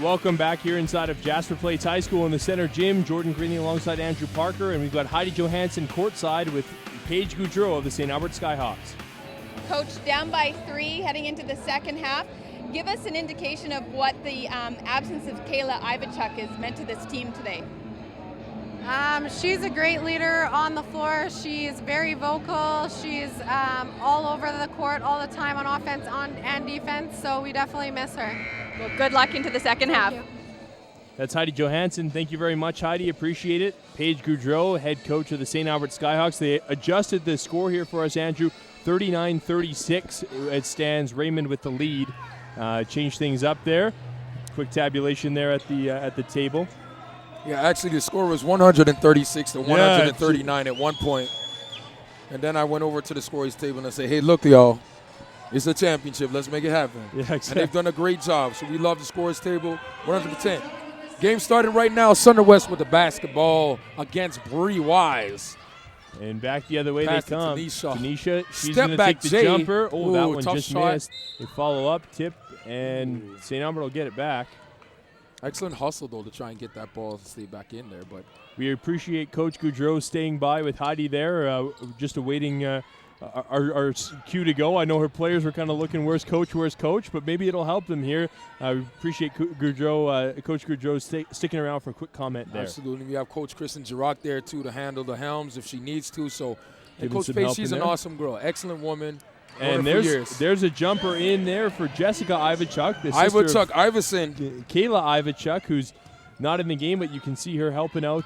welcome back here inside of Jasper Plates High School in the center gym. Jordan Greeney alongside Andrew Parker, and we've got Heidi Johansson courtside with Paige Goudreau of the St. Albert Skyhawks. Coach, down by 3 heading into the second half. Give us an indication of what the absence of Kayla Ivachuk has meant to this team today. She's a great leader on the floor. She's very vocal. She's all over the court all the time on offense and defense, so we definitely miss her. Well, good luck into the second half. You. That's Heidi Johansson. Thank you very much, Heidi. Appreciate it. Paige Goudreau, head coach of the St. Albert Skyhawks. They adjusted the score here for us, Andrew. 39-36. It stands. Raymond with the lead. Changed things up there. Quick tabulation there at the table. Yeah, actually the score was 136 to 139 at one point. And then I went over to the scores table and I said, hey, look, y'all, it's a championship. Let's make it happen. Yeah, exactly. And they've done a great job. So we love the scores table, 100%. Game started right now. Thunder West with the basketball against Bree Wise. And back the other way Pass they come. Tanisha. She's Step going to back, take the Jay. jumper. Oh, that Ooh, one tough just shot. missed. They follow up, tip, and St. Albert will get it back. Excellent hustle, though, to try and get that ball to stay back in there. But we appreciate Coach Goudreau staying by with Heidi there, just awaiting our cue to go. I know her players were kind of looking, where's coach, but maybe it'll help them here. We appreciate Coach Goudreau sticking around for a quick comment there. Absolutely. We have Coach Kristen Girock there, too, to handle the helms if she needs to. So, and Giving Coach some Paige, help she's in an there. awesome girl. Excellent woman. And there's a jumper in there for Jessica Ivachuk, the sister Ivachuk of Iverson. Kayla Ivachuk, who's not in the game, but you can see her helping out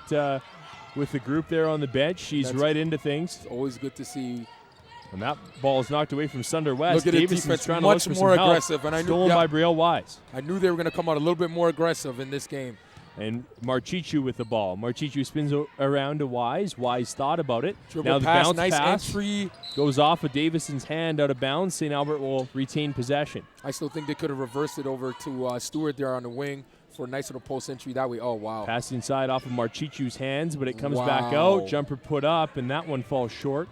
with the group there on the bench. She's right into things. It's always good to see. And that ball is knocked away from Sunder West. Look at the Davison's defense, trying much to look for more some help. aggressive. And I knew, Stolen by Brielle Wise. I knew they were going to come out a little bit more aggressive in this game. And Marchichu with the ball. Marchichu spins around to Wise. Wise thought about it. Dribble Now the pass, bounce nice pass entry. goes off of Davison's hand out of bounds. St. Albert will retain possession. I still think they could have reversed it over to Stewart there on the wing for a nice little post entry that way. Oh, wow. Pass inside off of Marchichu's hands, but it comes back out. Jumper put up, and that one falls short.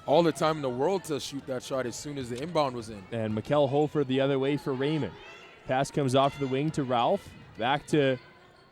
All the time in the world to shoot that shot as soon as the inbound was in. And Mikkel Hofer the other way for Raymond. Pass comes off the wing to Ralph. Back to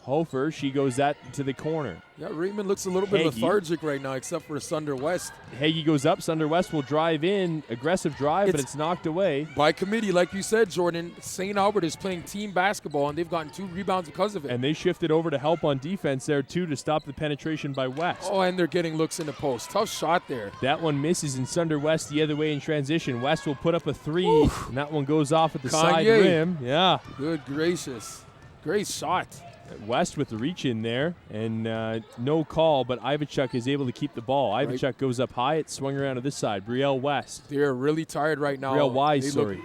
Hofer. She goes that to the corner. Yeah, Raymond looks a little bit lethargic right now, except for Sunder West. Hagee goes up. Sunder West will drive in. Aggressive drive, but it's knocked away. By committee, like you said, Jordan, St. Albert is playing team basketball, and they've gotten 2 rebounds because of it. And they shifted over to help on defense there, too, to stop the penetration by West. Oh, and they're getting looks in the post. Tough shot there. That one misses, and Sunder West the other way in transition. West will put up a 3, and that one goes off at the side rim. Yeah. Good gracious. Great shot. West with the reach in there, and no call, but Ivachuk is able to keep the ball. Ivachuk goes up high. It's swung around to this side. Brielle West. They're really tired right now. Brielle Wise, sorry.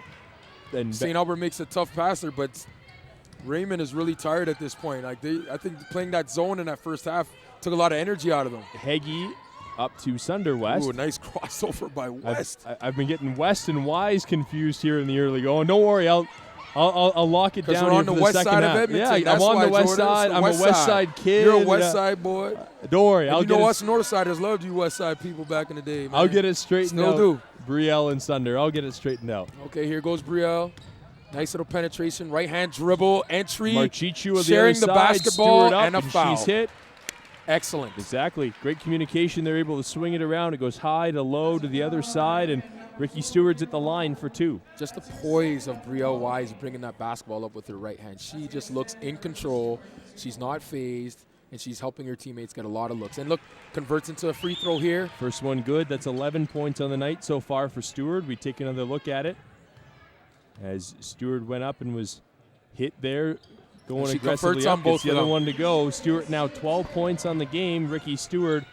And St. Albert makes a tough passer, but Raymond is really tired at this point. I think playing that zone in that first half took a lot of energy out of them. Hagee up to Sunder West. Ooh, nice crossover by West. I've been getting West and Wise confused here in the early going. Don't worry, I'll lock it down we're here on the for west second side half. of Edmonton. Yeah, I'm on the west side. I'm a west side kid. You're a west side boy. Don't worry. And us north siders loved you west side people back in the day, man. I'll get it straightened out. Still do. Brielle and Sunder. I'll get it straightened out. Okay, here goes Brielle. Nice little penetration. Right hand dribble. Entry. Marchichu of sharing the the other side. basketball Stewart up, and a foul. She's hit. Excellent. Exactly. Great communication. They're able to swing it around. It goes high to low to the other side, and Ricky Stewart's at the line for 2. Just the poise of Brielle Wise bringing that basketball up with her right hand. She just looks in control. She's not phased, and she's helping her teammates get a lot of looks. And look, converts into a free throw here. First one good. That's 11 points on the night so far for Stewart. We take another look at it as Stewart went up and was hit there. Going aggressively up, gets the other one to go. Stewart now 12 points on the game. Ricky Stewart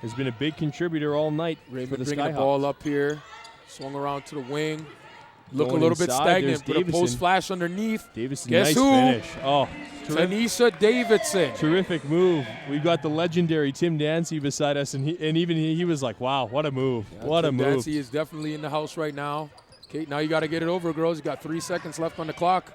has been a big contributor all night Raymond for the bringing Skyhawks. the ball up here. Swung around to the wing. Look Going a little bit inside. stagnant. There's Put a post flash underneath. Davison, Guess nice who? finish. Oh, Tanisha Davidson. Terrific move. We've got the legendary Tim Dancy beside us, and even he was like, wow, what a move. Yeah, what Tim a move. Dancy is definitely in the house right now. Okay, now you got to get it over, girls. You got 3 seconds left on the clock.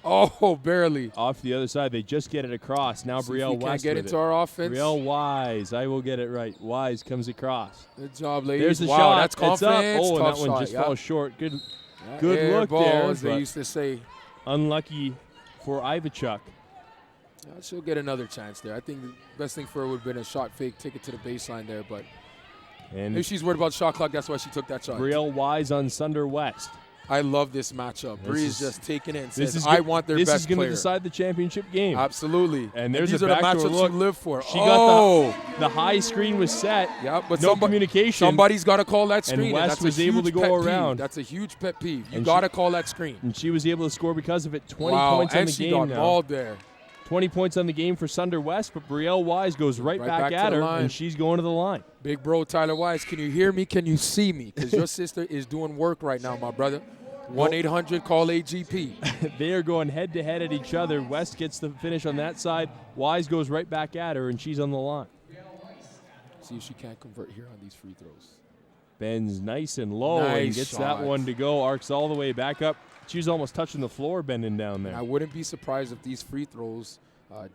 Oh, barely. Off the other side, they just get it across. Now Brielle West can't get with into it. our offense. Brielle Wise, I will get it right. Wise comes across. Good job, ladies. There's the wow, shot. That's confidence. It's up. Oh, and Tough that one shot. just falls short. Good Air look ball, there. as they used to say. Unlucky for Ivichuk. She'll get another chance there. I think the best thing for her would have been a shot fake, take it to the baseline there. But And if she's worried about shot clock, that's why she took that shot. Brielle Wise on Sunder West. I love this matchup. Bree is just taking it and says, is I want their this best is going player. to decide the championship game. Absolutely. And there's these a are the backdoor matchups look. you live for. She got the high screen was set. Yeah, but no communication. Somebody's got to call that screen. And West that's was a able huge to go pet around. Peeve. That's a huge pet peeve. You And got to call that screen. And she was able to score because of it. 20 Wow, points on and the she game got now. mauled there. 20 points on the game for Sunder West, but Brielle Wise goes right back to at the her, line. and she's going to the line. Big bro Tyler Wise, can you hear me? Can you see me? Because your sister is doing work right now, my brother. 1-800-CALL-AGP. They are going head-to-head at each other. West gets the finish on that side. Wise goes right back at her, and she's on the line. See if she can't convert here on these free throws. Bends nice and low and Nice gets shot. that one to go. Arcs all the way back up. She's almost touching the floor bending down there. I wouldn't be surprised if these free throws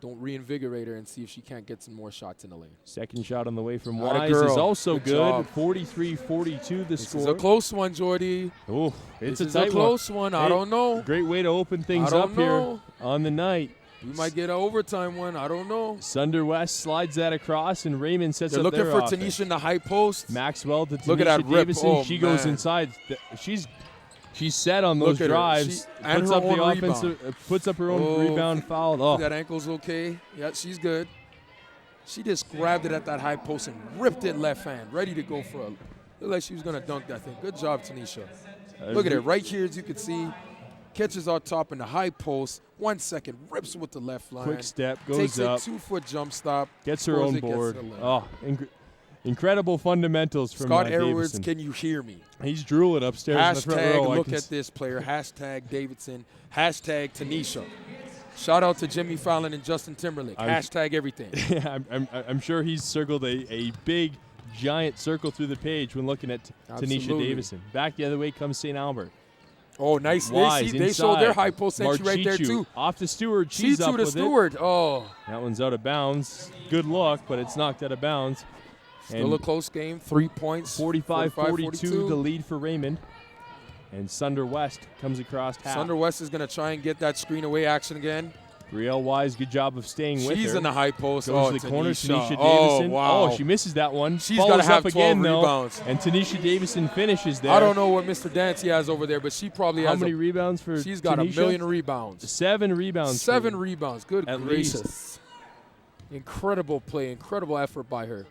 don't reinvigorate her and see if she can't get some more shots in the lane. Second shot on the way from Atta Wise girl. is also Good good. job. 43-42 the This score. is a close one, Jordy. Oh, it's This is a tight a close one. I Hey, don't know. Great way to open things I up don't know. here on the night. We might get an overtime one. I don't know. Sunder West slides that across, and Raymond sets They're up looking their for offense. Tanisha in the high post. Maxwell to Look at Tanisha that rip. Davison. Oh, she goes man. inside. She's set on those Look at her. drives. And Puts her up the own offensive. Puts up her own Oh, rebound foul. Oh, That ankle's okay. Yeah, she's good. She just grabbed it at that high post and ripped it left hand, ready to go for a. Looked like she was going to dunk that thing. Good job, Tanisha. Look at it right here, as you can see. Catches on top in the high post. 1 second, rips with the left line. quick step, goes Takes up, a 2-foot jump stop. gets her scores own it, gets board. to the lane. Oh, incredible fundamentals from Scott Edwards, Davison. can you hear me? He's drooling upstairs in the front row. Hashtag I look can at this player. Hashtag Davidson. Hashtag Tanisha. Shout out to Jimmy Fallon and Justin Timberlake. Hashtag everything. I'm sure he's circled a big, giant circle through the page when looking at Tanisha Absolutely. Davison. Back the other way comes St. Albert. Oh, nice. Wise They showed their inside. high post entry right there, Marchichu too. off to Stewart. She She's to up the with Stewart. Oh, it. That one's out of bounds. Good look, but it's knocked out of bounds. still a close game. 3 points. 45-42, the lead for Raymond. And Sunder West comes across half. Sunder West is going to try and get that screen away action again. Brielle Wise, good job of staying with her. She's in the high post. Goes to the corner. Tanisha Oh, Davison. wow. Oh, she misses that one. She's Follows gotta have up again, 12 though. rebounds. And Tanisha Davison finishes there. I don't know what Mr. Dancy has over there, but she probably How has many rebounds for She's got Tanisha? 1 million rebounds. 7 rebounds. 7 for- rebounds. Good At gracious. Incredible play. Incredible effort by her.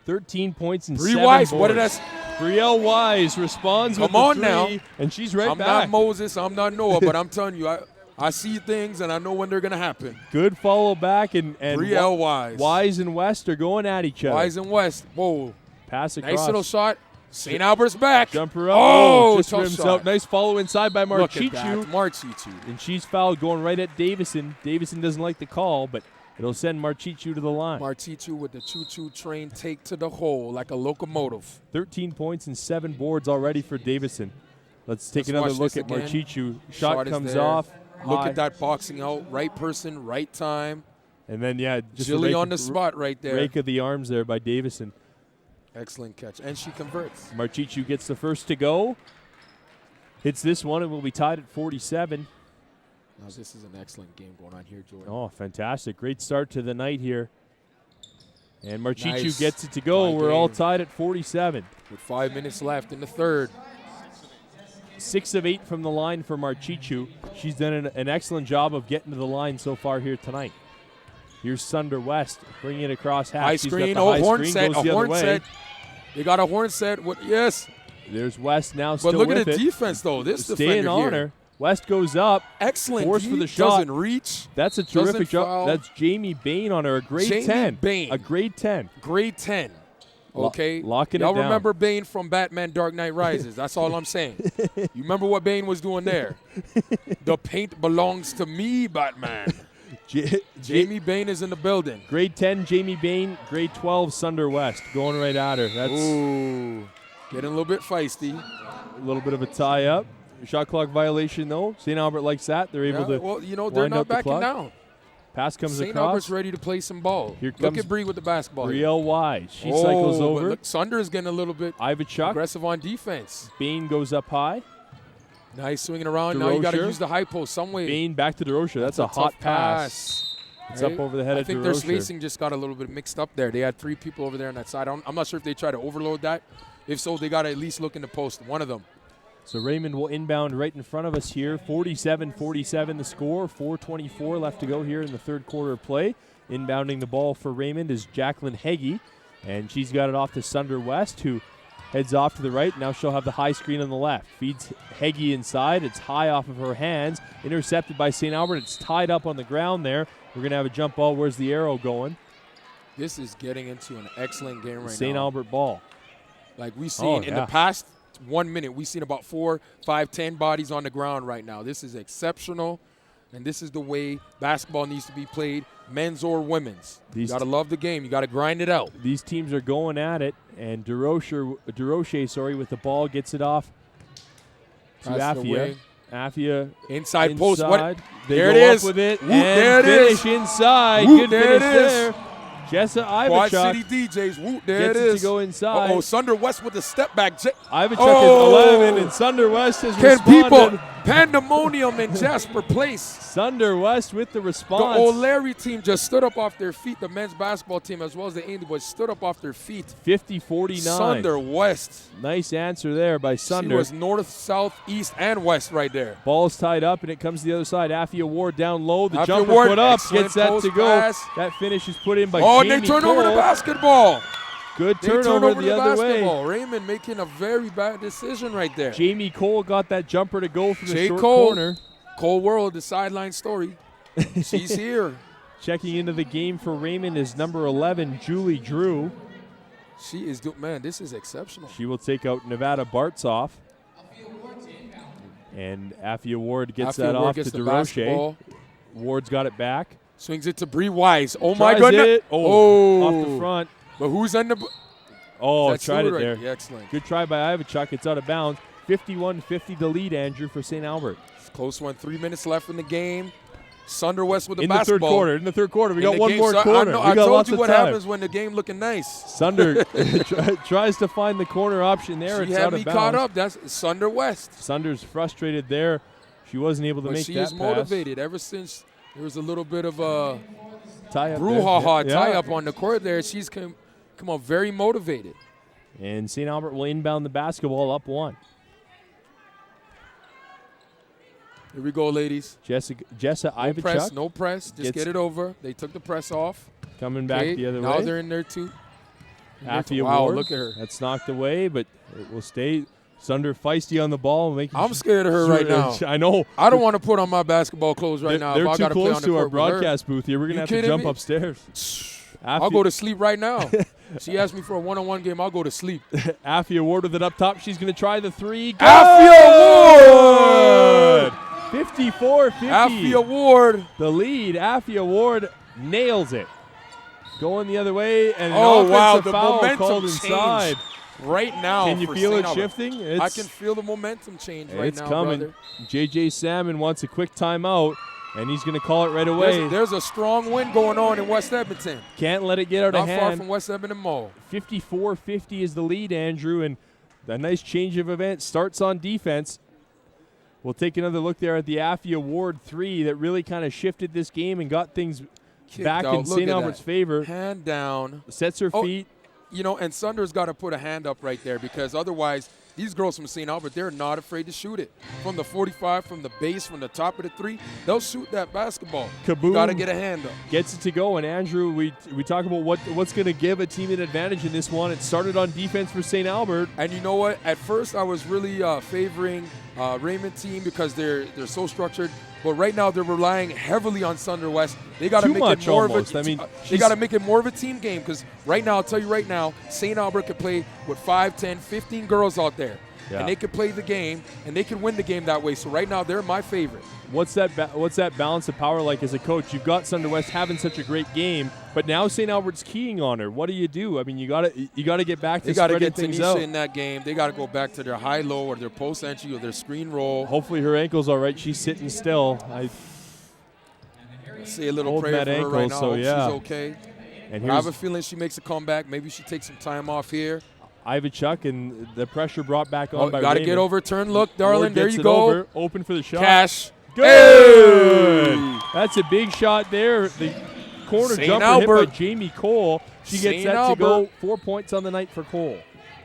13 points and Bree 7 Wise, boards. what did I say? Brielle Wise responds with Come on the now. three, and she's right I'm back. not Moses. I'm not Noah, but I'm telling you, I see things and I know when they're going to happen. Good follow back, and Brielle Wise. Wise and West are going at each other. Wise and West. Whoa. Pass across. Nice little shot. St. Albert's back. Jumper up. Oh, just tough rims shot. out. Nice follow inside by Look at that. Marchichu. Marchichu. And she's fouled going right at Davison. Davison doesn't like the call, but it'll send Marchichu to the line. Marchichu with the choo-choo train take to the hole like a locomotive. 13 points and 7 boards already for Davison. Let's take Let's another watch look this at again. Marchichu. Shot is comes there. off. Look high. at that boxing out. Right person, right time. And then, just a Jilly rake on of- the spot right there. Rake of the arms there by Davison. Excellent catch. And she converts. Marchichu gets the first to go. Hits this one and will be tied at 47. Now, this is an excellent game going on here, Jordan. Oh, fantastic. Great start to the night here. And Marchichu Nice. gets it to go. Tie We're all game. tied at 47. With 5 minutes left in the third. 6 of 8 from the line for Marchichu. She's done an excellent job of getting to the line so far here tonight. Here's Sunder West bringing it across half. High She's screen. got the high Horn screen, set. goes A the other horn way. set. They got a horn set. Yes. There's West now still But look with at the it. defense, though. This Staying defender on here. her. West goes up. Excellent. Force D, for the shot. Doesn't reach. That's a Doesn't terrific job. foul. That's Jamie Bain on her. A grade Jamie 10. Bain. A grade 10. Grade 10. Okay. Locking it Y'all down. remember Bane from Batman Dark Knight Rises. That's all I'm saying. You remember what Bane was doing there? The paint belongs to me, Batman. Jamie Bain is in the building. Grade 10, Jamie Bain. Grade 12, Sunder West. Going right at her. That's Ooh. Getting a little bit feisty. a little bit of a tie-up. Shot clock violation, though. St. Albert likes that. They're able to Well, you know, they're wind not up the backing clock. down. Pass comes St. across. Albert's ready to play some ball. Here Look comes at Bree with the basketball. Brielle Wise. She Oh, cycles but over. look, Sunder is getting a little bit Ivichuk. aggressive on defense. Bain goes up high. Nice swinging around. Now you got to use the high post some way. Bain back to DeRocher. That's a hot pass. It's up over the head of DeRocher. I think their spacing just got a little bit mixed up there. They had 3 people over there on that side. I'm not sure if they tried to overload that. If so, they got to at least look in the post, one of them. So Raymond will inbound right in front of us here. 47-47 the score. 4:24 left to go here in the third quarter of play. Inbounding the ball for Raymond is Jacqueline Heggie, and she's got it off to Sunder West, who heads off to the right. Now she'll have the high screen on the left. Feeds Heggie inside. It's high off of her hands. Intercepted by St. Albert. It's tied up on the ground there. We're going to have a jump ball. Where's the arrow going? This is getting into an excellent game right now. St. Albert ball. Like we've seen in the past 1 minute, we've seen about 4, 5, 10 bodies on the ground right now. This is exceptional, and this is the way basketball needs to be played, men's or women's. You got to love the game. You got to grind it out. These teams are going at it, and DeRocher, with the ball, gets it off to Afia. Afia inside post. What? They there go it is. Up with it Whoop, and there it finish is. Inside. Whoop, Good there finish it is. there. Jessa Quad Ivachuk City DJs. Whoop, there gets it is. To go inside. Uh-oh, Sunder West with the step back. Ivachuk is 11, and Sunder West has responded. People, pandemonium in Jasper Place. Sunder West with the response. The O'Leary team just stood up off their feet. The men's basketball team, as well as the Indy boys, stood up off their feet. 50-49. Sunder West. Nice answer there by Sunder. She was north, south, east, and west right there. Ball's tied up, and it comes to the other side. Afia Ward down low. The Afia jumper Ward, put up. Gets that to go. Pass. That finish is put in by Jamie Jamie and they turn Cole. over the basketball. Good turnover the other way. Raymond making a very bad decision right there. Jamie Cole got that jumper to go from the short Cole. corner. Cole World, the sideline story. She's here. Checking into the game for Raymond is number 11, Julie Drew. She is good. Man, this is exceptional. She will take out Nevada Bartzoff. And Afia Ward gets that off to DeRocher. Ward's got it back. Swings it to Bree Wise. Oh, Tries my goodness. It. Off the front. But who's on the tried it right there. Yeah, excellent. Good try by Ivachuk. It's out of bounds. 51-50 the lead, Andrew, for St. Albert. Close one. 3 minutes left in the game. Sunder West with the in basketball. In the third quarter. We got one more so corner. I told you what happens when the game looking nice. Sunder tries to find the corner option there. She it's had out of me bounds. caught up. That's Sunder West. Sunder's frustrated there. She wasn't able to make that pass. She is motivated ever since there was a little bit of a tie-up tie-up on the court there. She's come on very motivated. And St. Albert will inbound the basketball up 1. Here we go, ladies. Jessa Ivachuk. No press. Just get it over. They took the press off. Coming back the other way. Now they're in there, too. Wow, look at her. That's knocked away, but it will stay. Sunder feisty on the ball. I'm scared of her right now. I know. I don't want to put on my basketball clothes right now. They're if I too gotta close play on the to our court broadcast booth here. We're going to have to jump upstairs. I'll go to sleep right now. She asked me for a one-on-one game. I'll go to sleep. Afia Ward with it up top. She's going to try the 3. Good! Afia Ward! 54-50. Afia Ward. The lead. Afia Ward nails it. Going the other way, and an offensive foul called inside. Right now, can you feel it shifting? I can feel the momentum change right now, It's coming. Brother. J.J. Salmon wants a quick timeout, and he's going to call it right away. There's a strong wind going on in West Edmonton. Can't let it get out of hand. Not far from West Edmonton Mall. 54-50 is the lead, Andrew, and a nice change of events. Starts on defense. We'll take another look there at the Afia Ward 3 that really kind of shifted this game and got things back in St. Albert's favor. Hand down. Sets her feet. You know, and Sunder's got to put a hand up right there because otherwise these girls from St. Albert, they're not afraid to shoot it. From the 45, from the base, from the top of the 3, they'll shoot that basketball. Kaboom. Got to get a hand up. Gets it to go, and Andrew, we talk about what's going to give a team an advantage in this one. It started on defense for St. Albert. And you know what? At first I was really favoring Raymond team because they're so structured. But right now they're relying heavily on Sunder West. They got to make it more almost. they got to make it more of a team game because right now, I'll tell you right now, St. Albert could play with 5, 10, 15 girls out there. Yeah. And they could play the game, and they can win the game that way. So right now, they're my favorite. What's that balance of power like as a coach? You've got Sunder West having such a great game, but now St. Albert's keying on her. What do you do? I mean, you got to get back to spreading things out. They got to get Tanisha in that game. They got to go back to their high-low or their post entry or their screen roll. Hopefully her ankle's all right. She's sitting still. I say a little prayer for her right now. So she's okay. And I have a feeling she makes a comeback. Maybe she takes some time off here. Ivichuk, and the pressure brought back on by got to Raymond. get overturned. Look, darling, Ward there gets you it go. Over, open for the shot. Cash. Good. Hey! That's a big shot there. The corner St. jumper Albert. hit by Jamie Cole. She gets St. that Albert. to go. 4 points on the night for Cole.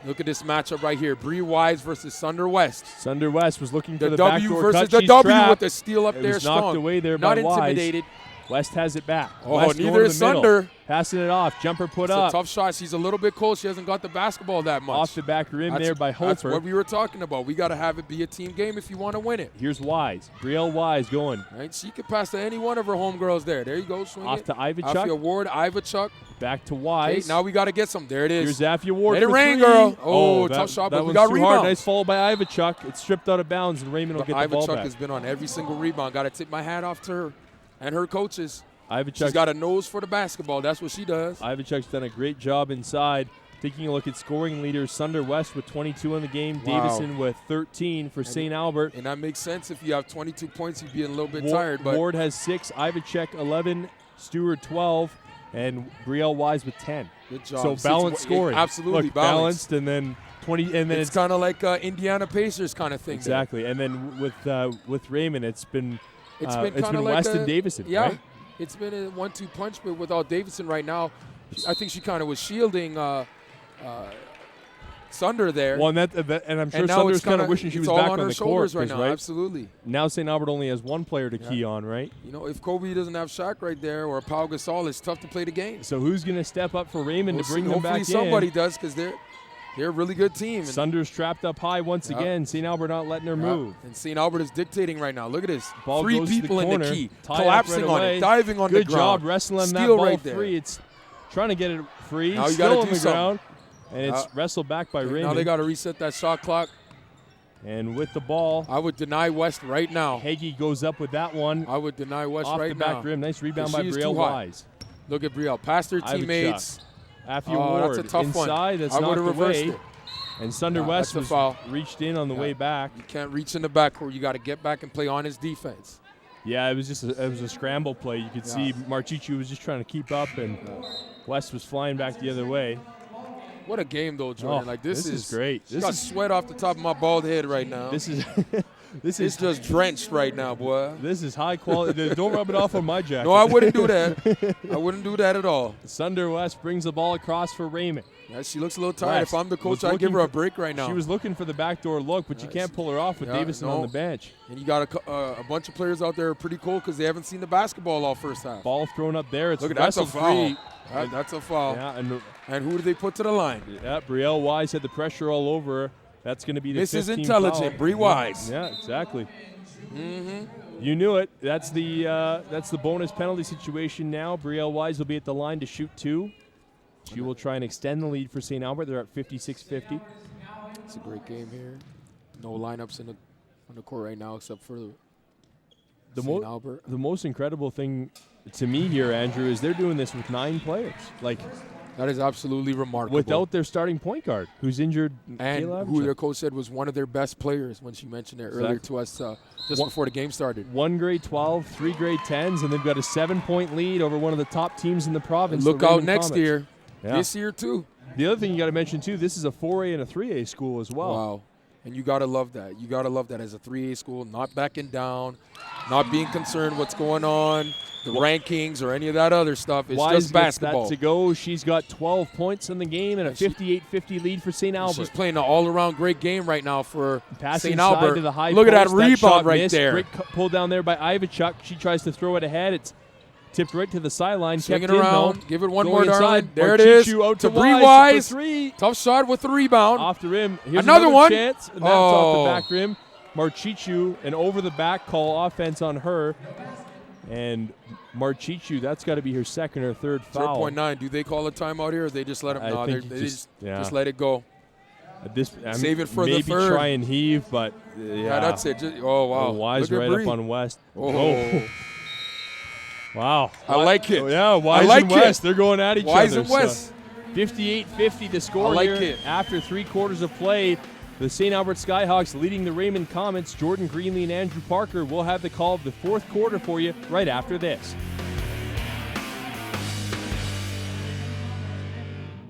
Look at this matchup right here. Bree Wise versus Sunder West. Sunder West was looking for The the W backdoor versus cut. the She's W trapped. with the steal up It there was strong. knocked away there Not by Wise. intimidated. West has it back. Oh, West neither going to is the middle. Sunder. Passing it off. Jumper put It's up. a tough shot. She's a little bit cold. She hasn't got the basketball that much. Off the back rim That's- there by That's Hofer. what we were talking about. We got to have it be a team game if you want to win it. Here's Wise. Brielle Wise going. Right? She could pass to any one of her homegirls there. There you go. Swing Off it. to Ivichuk. Off your Ward. Ivichuk. Back to Okay, Wise. now we got to get some. There it is. Here's Afia Ward. Let it for rain, three. girl. Oh, that, tough shot, that but we was got too rebounds. hard. Nice follow by Ivichuk. It's stripped out of bounds, and Raymond will get the ball Ivichuk back. has been on every single rebound. Got to tip my hat off to her and her coaches. She's Ivichuk's got a nose for the basketball. That's what she does. Ivichuk's done a great job inside. Taking a look at scoring leaders, Sunder West with 22 in the game, Wow. Davison with 13 for St. Albert. And that makes sense. If you have 22 points, you'd be a little bit Ward, tired. But Ward has 6, Ivichuk 11, Stewart 12, and Brielle Wise with 10. good job. So balanced scoring. Absolutely Look, balanced. and then 20, and then It's kind of like Indiana Pacers kind of thing. exactly. And then with Raymond, it's been It's been it's kinda been like West a- and Davison, Yeah. right? It's been a 1-2 punch, but without Davidson right now, I think she kind of was shielding Sunder there. Well, and I'm sure and now Sunder's it's kind of kinda- wishing she it's was all back on on her the shoulders court. right 'cause, now. Absolutely. Now St. Albert only has one player to key on, right? You know, if Kobe doesn't have Shaq right there or Pau Gasol, it's tough to play the game. So who's going to step up for Raymond We'll to bring see. them Hopefully back somebody in? does because they're a really good team. And, Sunder's trapped up high once again. St. Albert not letting her move. and St. Albert is dictating right now. Look at this. Ball 3 goes to the people in corner. the key. Tie up Collapsing right on away. it. Diving on Good the ground. job wrestling that Steal ball right there. free. It's trying to get it free. Now you Still gotta on do the something. ground. And it's wrestled back by Raymond. Now they got to reset that shot clock. And with the ball, I would deny West right now. Hagee goes up with that one. I would deny West Off right the back now. rim. Nice rebound by She is Brielle too high. Wise. Look at Brielle. Past her teammates. Afia Oh, Ward that's a tough inside. one. That's I would knocked have reversed away. it. And Sunder Nah, West that's was a foul. reached in on the way back. You can't reach in the backcourt. You got to get back and play honest defense. Yeah, it was just it was a scramble play. You could see Marchichu was just trying to keep up, and West was flying back the other way. What a game, though, Jordan. Oh, Like this is great. This got sweat off the top of my bald head right now. This is this It's is just drenched right now, boy. this is high quality. Don't rub it off on my jacket. No, I wouldn't do that. I wouldn't do that at all. Sunder West brings the ball across for Raymond. Yeah, she looks a little tired. West If I'm the was coach, I'd give looking her a for- break right now. She was looking for the backdoor look, but you can't pull her off with Yeah, Davison no. on the bench. And you got a bunch of players out there are pretty cool because they haven't seen the basketball all first half. Ball thrown up there. It's Look at that's a wrestled foul. free. That's a foul. Yeah, And who do they put to the line? Brielle Wise had the pressure all over her. That's going to be the This is 15th intelligent. foul. Bree Wise. Yeah, exactly. You knew it. That's the bonus penalty situation now. Brielle Wise will be at the line to shoot 2. She will try and extend the lead for St. Albert. They're at 56-50. It's a great game here. No lineups on the court right now except for St. Albert. The most incredible thing to me here, Andrew, is they're doing this with 9 players. Like, That is absolutely remarkable. without their starting point guard, who's injured. and Kayla who Ivichuk. their coach said was one of their best players when she mentioned it earlier to us just before the game started. 1 grade 12, 3 grade 10s, and they've got a 7-point lead over one of the top teams in the province. Look the out Raymond next Comets. year. Yeah. This year, too. The other thing you got to mention, too, this is a 4A and a 3A school as well. Wow. And you got to love that. You got to love that as a 3A school, not backing down, not being concerned what's going on, the rankings or any of that other stuff. It's Wise just gets basketball. that to go. She's got 12 points in the game and a 58-50 lead for St. Albert. She's playing an all-around great game right now for Passing St. inside Albert. to the high Look at that post. rebound shot right missed. there. Great pull down there by Ivichuk. She tries to throw it ahead. It's tipped right to the sideline. Swing kept it in, around. though. Give it one Going more, inside. darling. There it is. Marchichu out To to Bree Wise Wise. for 3. Tough shot with the rebound. Off the rim. Here's Another one. chance. And that's off Oh. the back rim. Marchichu, an over-the-back call offense on her. And Marchichu, that's got to be her second or third foul. 0.9. Do they call a timeout here or they just let him? I No, think they just- yeah. just let it go. Save it for the maybe third. try and heave, but Yeah, that's it. Oh, wow. Wise Look at right Bree. up on West. Oh. Wow. I like it. Yeah, Wise like and it. West. They're going at each Wise other. and West. 58-50 to score I like here it. after 3 quarters of play. The St. Albert Skyhawks leading the Raymond Comets. Jordan Greenlee and Andrew Parker will have the call of the 4th quarter for you right after this.